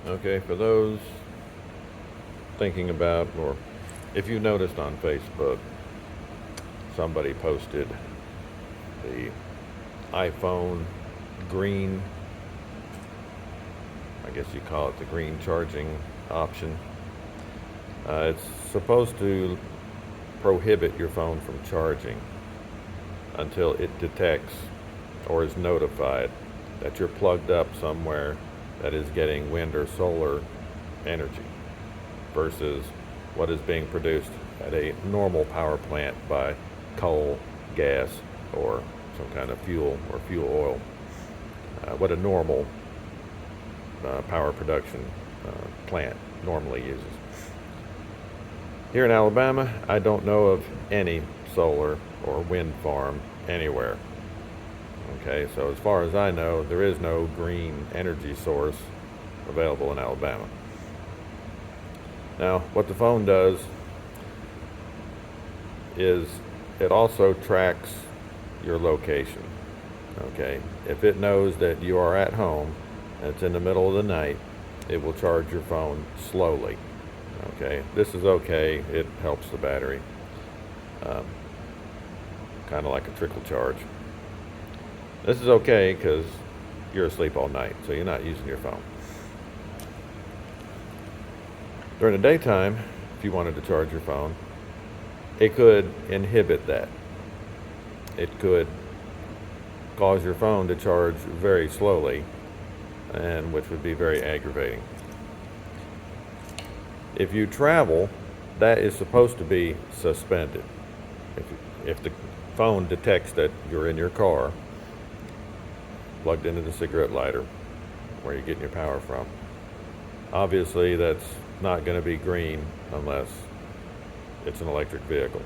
Okay, for those thinking about, or if you noticed on Facebook, somebody posted the iPhone green, I guess you call it the green charging option. It's supposed to prohibit your phone from charging until it detects or is notified that you're plugged up somewhere that is getting wind or solar energy versus what is being produced at a normal power plant by coal, gas, or some kind of fuel or fuel oil. What a normal power production plant normally uses. Here in Alabama, I don't know of any solar or wind farm anywhere. Okay, so as far as I know, there is no green energy source available in Alabama. Now, what the phone does is it also tracks your location. Okay, if it knows that you are at home and it's in the middle of the night, it will charge your phone slowly. Okay, this is okay. It helps the battery, kind of like a trickle charge. This is okay because you're asleep all night, so you're not using your phone. During the daytime, if you wanted to charge your phone, it could inhibit that. It could cause your phone to charge very slowly, and which would be very aggravating. If you travel, that is supposed to be suspended. If the phone detects that you're in your car, plugged into the cigarette lighter, where you're getting your power from, obviously that's not going to be green unless it's an electric vehicle.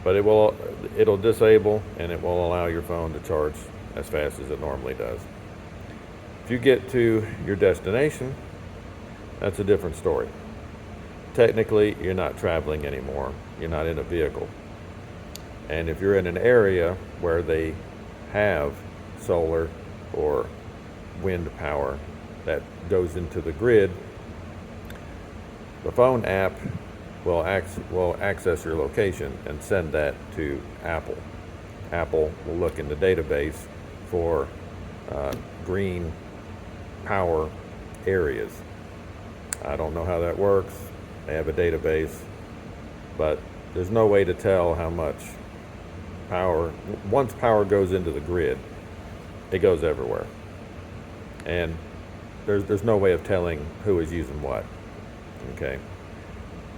But it'll disable and it will allow your phone to charge as fast as it normally does. If you get to your destination, that's a different story. Technically, you're not traveling anymore. You're not in a vehicle. And if you're in an area where they have solar or wind power that goes into the grid, the phone app will access your location and send that to Apple. Apple will look in the database for green power areas. I don't know how that works. They have a database, but there's no way to tell how much power, once power goes into the grid, it goes everywhere. And there's no way of telling who is using what. Okay.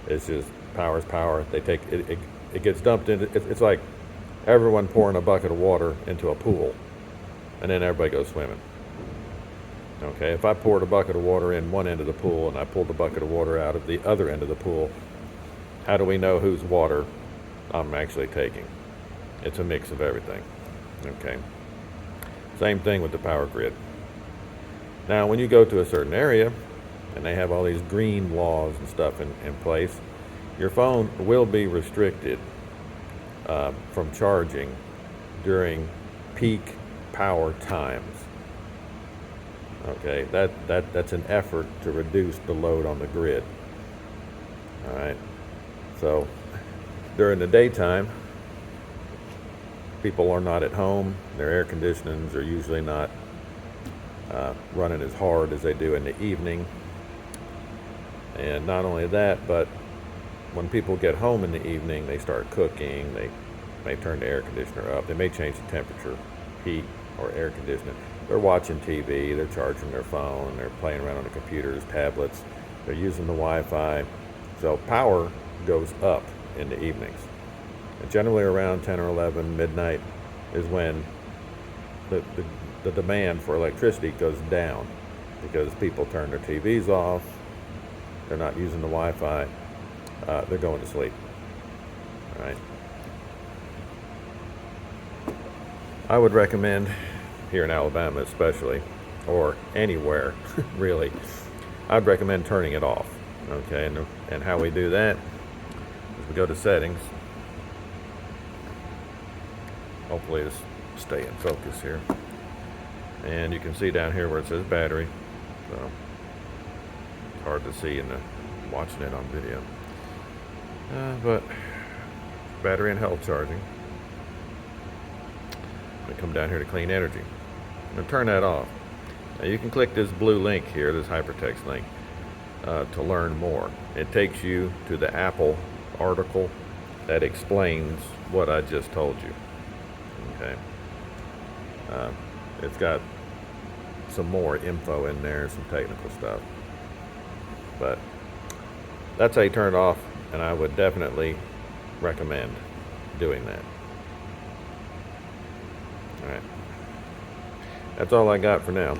It's just power is power. They take it, it gets dumped into, it's like everyone pouring a bucket of water into a pool, and then everybody goes swimming. Okay, if I poured a bucket of water in one end of the pool and I pulled the bucket of water out of the other end of the pool, how do we know whose water I'm actually taking? It's a mix of everything. Okay. Same thing with the power grid. Now, when you go to a certain area and they have all these green laws and stuff in place, your phone will be restricted from charging during peak power times. Okay, that's an effort to reduce the load on the grid. All right, so during the daytime, people are not at home. Their air conditionings are usually not running as hard as they do in the evening. And not only that, but when people get home in the evening, they start cooking. They may turn the air conditioner up. They may change the temperature, heat, or air conditioning. They're watching TV. They're charging their phone. They're playing around on the computers, tablets. They're using the Wi-Fi. So power goes up in the evenings. And generally around 10 or 11 midnight is when the demand for electricity goes down because people turn their TVs off. They're not using the Wi-Fi. They're going to sleep. All right. I would recommend, here in Alabama especially, or anywhere really, I'd recommend turning it off. Okay, and how we do that is we go to settings. Hopefully it's stay in focus here. And you can see down here where it says battery. So it's hard to see in the watching it on video. But battery and health charging. I'm gonna come down here to clean energy. I'm gonna turn that off. Now you can click this blue link here, this hypertext link, to learn more. It takes you to the Apple article that explains what I just told you. Okay. It's got some more info in there, some technical stuff. But that's how you turn it off, and I would definitely recommend doing that. All right. That's all I got for now.